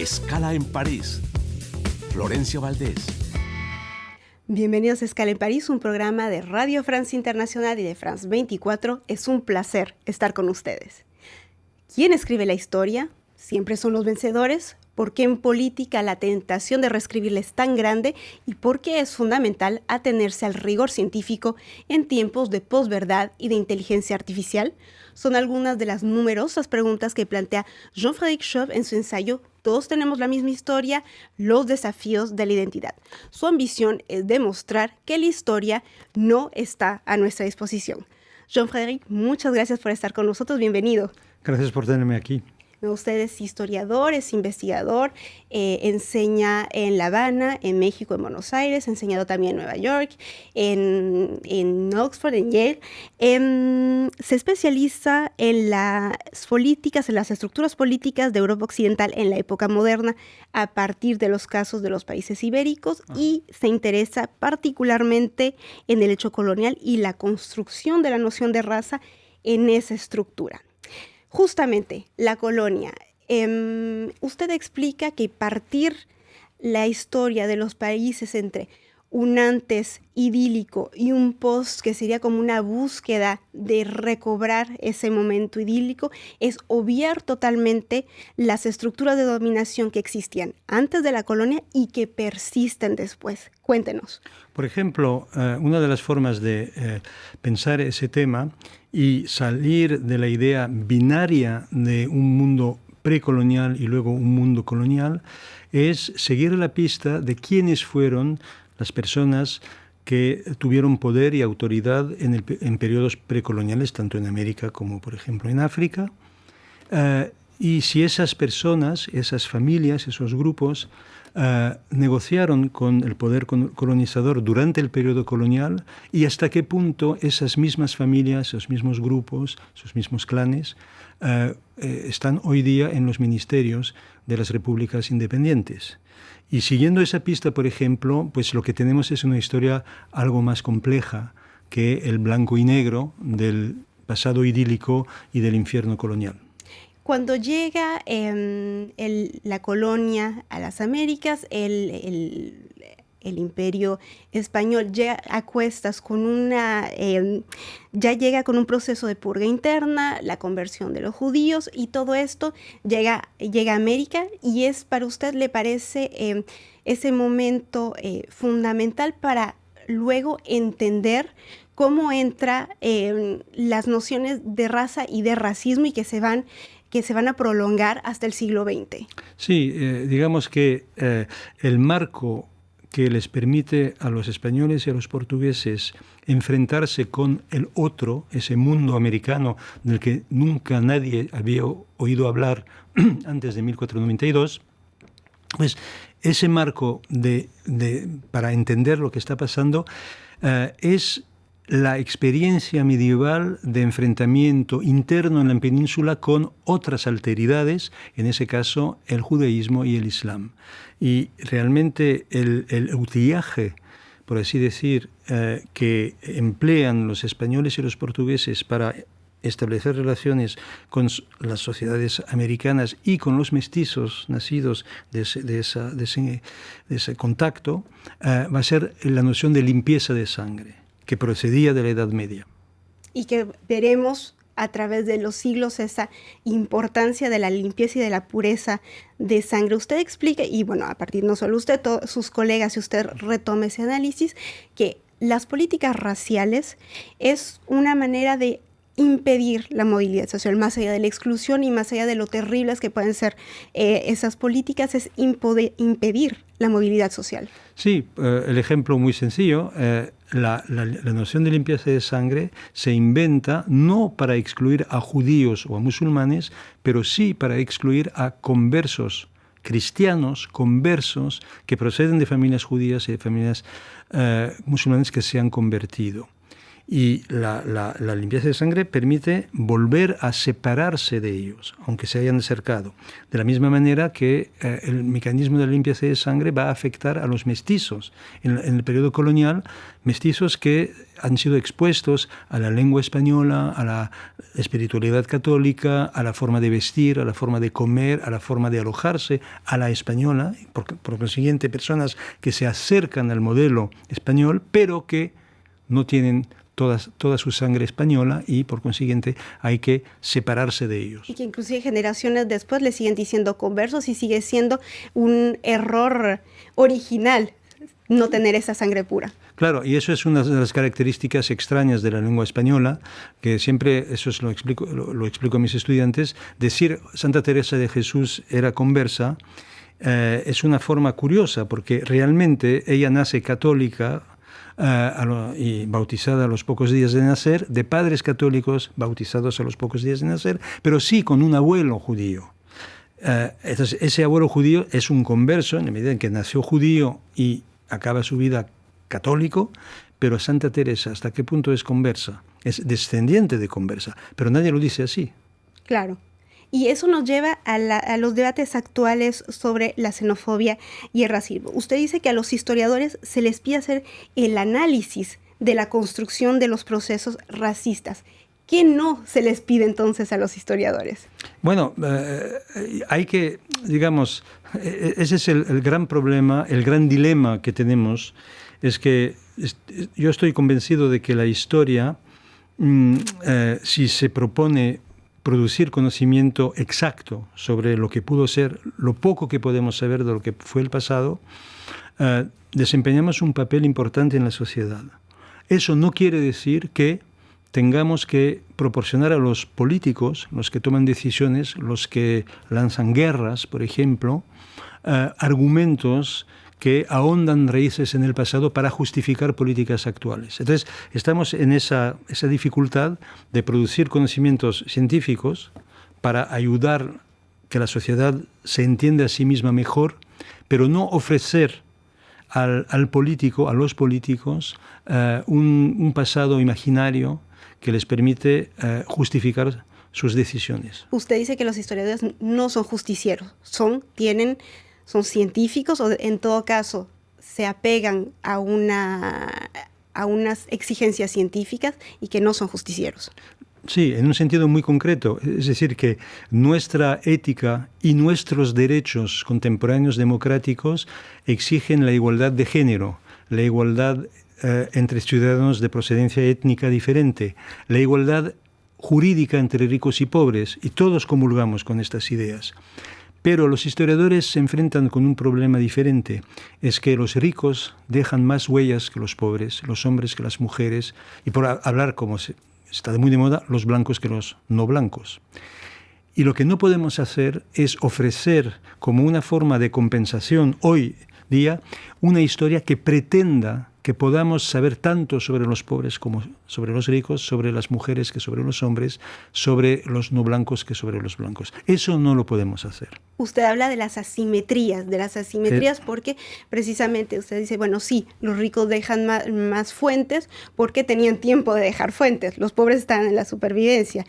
Escala en París. Florencia Valdés. Bienvenidos a Escala en París, un programa de Radio France Internacional y de France 24. Es un placer estar con ustedes. ¿Quién escribe la historia? ¿Siempre son los vencedores? ¿Por qué en política la tentación de reescribirla es tan grande? ¿Y por qué es fundamental atenerse al rigor científico en tiempos de posverdad y de inteligencia artificial? Son algunas de las numerosas preguntas que plantea Jean-Frédéric Chauve en su ensayo Todos tenemos la misma historia, los desafíos de la identidad. Su ambición es demostrar que la historia no está a nuestra disposición. Jean-Frédéric, muchas gracias por estar con nosotros. Bienvenido. Gracias por tenerme aquí. Usted es historiador, es investigador, enseña en La Habana, en México, en Buenos Aires, ha enseñado también en Nueva York, en Oxford, en Yale. Se especializa en las políticas, en las estructuras políticas de Europa Occidental en la época moderna, a partir de los casos de los países ibéricos, y se interesa particularmente en el hecho colonial y la construcción de la noción de raza en esa estructura. Justamente, la colonia. Usted explica que partir la historia de los países entre un antes idílico y un post, que sería como una búsqueda de recobrar ese momento idílico, es obviar totalmente las estructuras de dominación que existían antes de la colonia y que persisten después. Cuéntenos. Por ejemplo, una de las formas de pensar ese tema y salir de la idea binaria de un mundo precolonial y luego un mundo colonial es seguir la pista de quiénes fueron las personas que tuvieron poder y autoridad en periodos precoloniales, tanto en América como, por ejemplo, en África. Y si esas personas, esas familias, esos grupos, negociaron con el poder colonizador durante el periodo colonial, y hasta qué punto esas mismas familias, esos mismos grupos, esos mismos clanes, están hoy día en los ministerios de las repúblicas independientes. Y siguiendo esa pista, por ejemplo, pues lo que tenemos es una historia algo más compleja que el blanco y negro del pasado idílico y del infierno colonial. Cuando llega la colonia a las Américas, el imperio español ya a cuestas con ya llega con un proceso de purga interna, la conversión de los judíos, y todo esto llega a América, y es, para usted, ¿le parece ese momento fundamental para luego entender cómo entra las nociones de raza y de racismo y que se van a prolongar hasta el siglo XX? Sí, digamos que el marco que les permite a los españoles y a los portugueses enfrentarse con el otro, ese mundo americano del que nunca nadie había oído hablar antes de 1492, pues ese marco para entender lo que está pasando es la experiencia medieval de enfrentamiento interno en la península con otras alteridades, en ese caso el judaísmo y el islam. Y realmente el utillaje, por así decir, que emplean los españoles y los portugueses para establecer relaciones con las sociedades americanas y con los mestizos nacidos de ese contacto, va a ser la noción de limpieza de sangre, que procedía de la Edad Media. Y que veremos a través de los siglos esa importancia de la limpieza y de la pureza de sangre. Usted explica, y bueno, a partir no solo usted, todos sus colegas, si usted retoma ese análisis, que las políticas raciales es una manera de impedir la movilidad social, más allá de la exclusión y más allá de lo terribles que pueden ser esas políticas, es impedir la movilidad social. Sí, el ejemplo muy sencillo, la noción de limpieza de sangre se inventa no para excluir a judíos o a musulmanes, pero sí para excluir a conversos, cristianos conversos que proceden de familias judías y de familias musulmanes que se han convertido. Y la limpieza de sangre permite volver a separarse de ellos, aunque se hayan acercado. De la misma manera que el mecanismo de la limpieza de sangre va a afectar a los mestizos. En el periodo colonial, mestizos que han sido expuestos a la lengua española, a la espiritualidad católica, a la forma de vestir, a la forma de comer, a la forma de alojarse, a la española, por consiguiente personas que se acercan al modelo español, pero que no tienen toda su sangre española y por consiguiente hay que separarse de ellos. Y que inclusive generaciones después le siguen diciendo conversos y sigue siendo un error original no tener esa sangre pura. Claro, y eso es una de las características extrañas de la lengua española, que siempre, eso lo explico a mis estudiantes, decir Santa Teresa de Jesús era conversa es una forma curiosa, porque realmente ella nace católica, y bautizada a los pocos días de nacer, de padres católicos bautizados a los pocos días de nacer, pero sí con un abuelo judío. Entonces, ese abuelo judío es un converso, en la medida en que nació judío y acaba su vida católico, pero Santa Teresa, ¿hasta qué punto es conversa? Es descendiente de conversa, pero nadie lo dice así. Claro. Y eso nos lleva a los debates actuales sobre la xenofobia y el racismo. Usted dice que a los historiadores se les pide hacer el análisis de la construcción de los procesos racistas. ¿Qué no se les pide entonces a los historiadores? Bueno, hay que, digamos, ese es el gran problema, el gran dilema que tenemos, es que yo estoy convencido de que la historia, si se propone producir conocimiento exacto sobre lo que pudo ser, lo poco que podemos saber de lo que fue el pasado, desempeñamos un papel importante en la sociedad. Eso no quiere decir que tengamos que proporcionar a los políticos, los que toman decisiones, los que lanzan guerras, por ejemplo, argumentos que ahondan raíces en el pasado para justificar políticas actuales. Entonces, estamos en esa dificultad de producir conocimientos científicos para ayudar que la sociedad se entienda a sí misma mejor, pero no ofrecer al político, a los políticos, un pasado imaginario que les permite justificar sus decisiones. Usted dice que los historiadores no son justicieros, son científicos o en todo caso se apegan a unas exigencias científicas y que no son justicieros. Sí, en un sentido muy concreto. Es decir, que nuestra ética y nuestros derechos contemporáneos democráticos exigen la igualdad de género, la igualdad entre ciudadanos de procedencia étnica diferente, la igualdad jurídica entre ricos y pobres, y todos comulgamos con estas ideas. Pero los historiadores se enfrentan con un problema diferente. Es que los ricos dejan más huellas que los pobres, los hombres que las mujeres, y por hablar, como está muy de moda, los blancos que los no blancos. Y lo que no podemos hacer es ofrecer como una forma de compensación hoy día una historia que pretenda que podamos saber tanto sobre los pobres como sobre los ricos, sobre las mujeres que sobre los hombres, sobre los no blancos que sobre los blancos. Eso no lo podemos hacer. Usted habla de las asimetrías porque precisamente usted dice, bueno, sí, los ricos dejan más fuentes porque tenían tiempo de dejar fuentes, los pobres están en la supervivencia.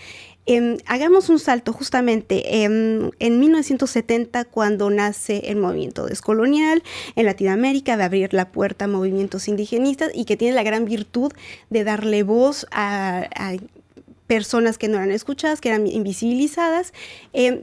Hagamos un salto justamente en 1970, cuando nace el movimiento descolonial en Latinoamérica, de abrir la puerta a movimientos indigenistas y que tiene la gran virtud de darle voz a personas que no eran escuchadas, que eran invisibilizadas,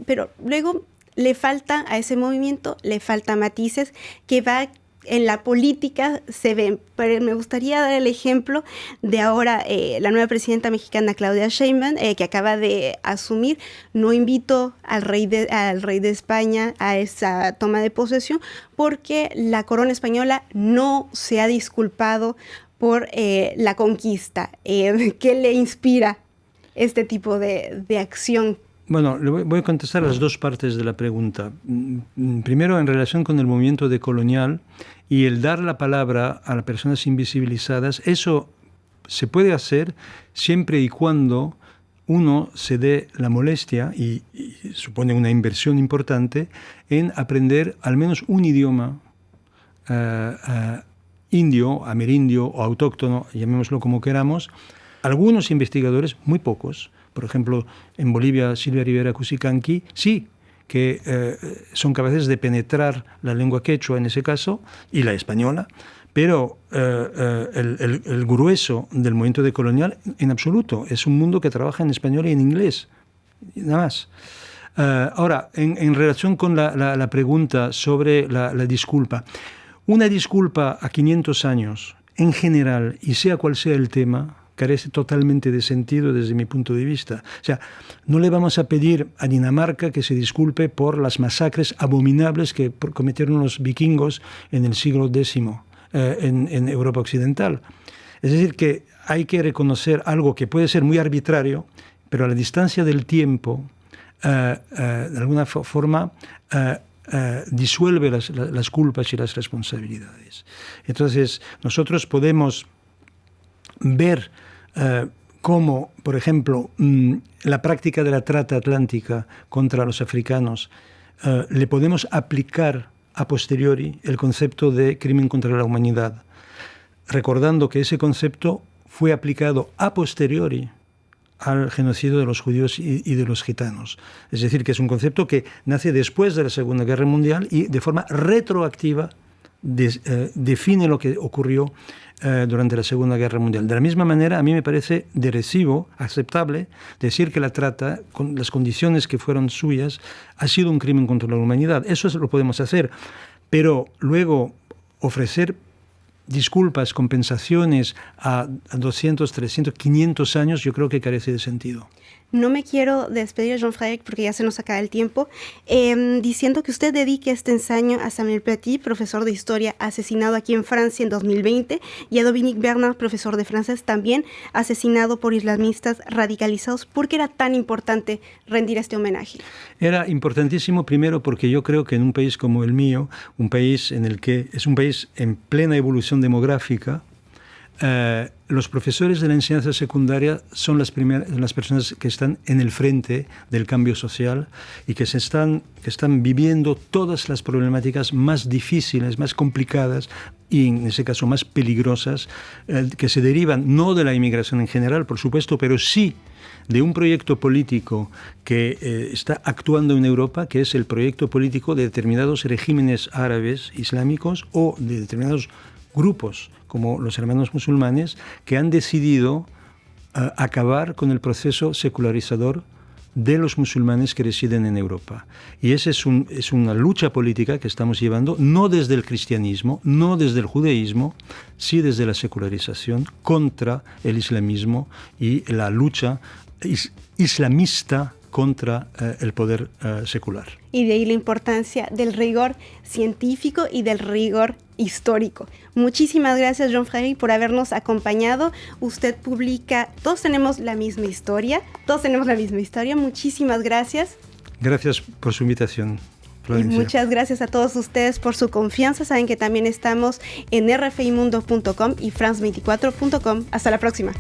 pero luego le falta a ese movimiento, le falta matices que va en la política se ven. Pero me gustaría dar el ejemplo de ahora la nueva presidenta mexicana Claudia Sheinbaum, que acaba de asumir. No invitó al rey de España a esa toma de posesión porque la corona española no se ha disculpado por la conquista. ¿Qué le inspira este tipo de acción? Bueno, le voy a contestar las dos partes de la pregunta. Primero, en relación con el movimiento decolonial y el dar la palabra a las personas invisibilizadas, eso se puede hacer siempre y cuando uno se dé la molestia, y supone una inversión importante, en aprender al menos un idioma indio, amerindio o autóctono, llamémoslo como queramos, algunos investigadores, muy pocos, por ejemplo, en Bolivia, Silvia Rivera Cusicanqui, sí, que son capaces de penetrar la lengua quechua en ese caso, y la española, pero el grueso del movimiento decolonial, en absoluto, es un mundo que trabaja en español y en inglés, nada más. Ahora, en relación con la pregunta sobre la disculpa, una disculpa a 500 años, en general, y sea cual sea el tema, carece totalmente de sentido desde mi punto de vista. O sea, no le vamos a pedir a Dinamarca que se disculpe por las masacres abominables que cometieron los vikingos en el siglo X en Europa Occidental. Es decir, que hay que reconocer algo que puede ser muy arbitrario, pero a la distancia del tiempo, de alguna forma, disuelve las culpas y las responsabilidades. Entonces, nosotros podemos ver cómo, por ejemplo, la práctica de la trata atlántica contra los africanos, le podemos aplicar a posteriori el concepto de crimen contra la humanidad, recordando que ese concepto fue aplicado a posteriori al genocidio de los judíos y de los gitanos. Es decir, que es un concepto que nace después de la Segunda Guerra Mundial y de forma retroactiva define lo que ocurrió durante la Segunda Guerra Mundial. De la misma manera, a mí me parece de recibo, aceptable, decir que la trata, con las condiciones que fueron suyas, ha sido un crimen contra la humanidad. Eso lo podemos hacer, pero luego ofrecer disculpas, compensaciones a 200, 300, 500 años, yo creo que carece de sentido. No me quiero despedir, Jean-Frédéric, porque ya se nos acaba el tiempo, diciendo que usted dedique este ensayo a Samuel Paty, profesor de historia asesinado aquí en Francia en 2020, y a Dominique Bernard, profesor de francés, también asesinado por islamistas radicalizados. ¿Por qué era tan importante rendir este homenaje? Era importantísimo, primero, porque yo creo que en un país como el mío, un país en el que es un país en plena evolución demográfica, los profesores de la enseñanza secundaria son las personas que están en el frente del cambio social y que están viviendo todas las problemáticas más difíciles, más complicadas y en ese caso más peligrosas, que se derivan no de la inmigración en general, por supuesto, pero sí de un proyecto político que está actuando en Europa, que es el proyecto político de determinados regímenes árabes islámicos o de determinados grupos como los hermanos musulmanes que han decidido acabar con el proceso secularizador de los musulmanes que residen en Europa. Y esa es una lucha política que estamos llevando, no desde el cristianismo, no desde el judaísmo, sí desde la secularización contra el islamismo y la lucha islamista contra el poder secular. Y de ahí la importancia del rigor científico y del rigor histórico. Muchísimas gracias, Jean-Frédéric, por habernos acompañado. Usted publica, todos tenemos la misma historia. Muchísimas gracias. Gracias por su invitación, Florencia. Y muchas gracias a todos ustedes por su confianza. Saben que también estamos en rfimundo.com y france24.com. Hasta la próxima.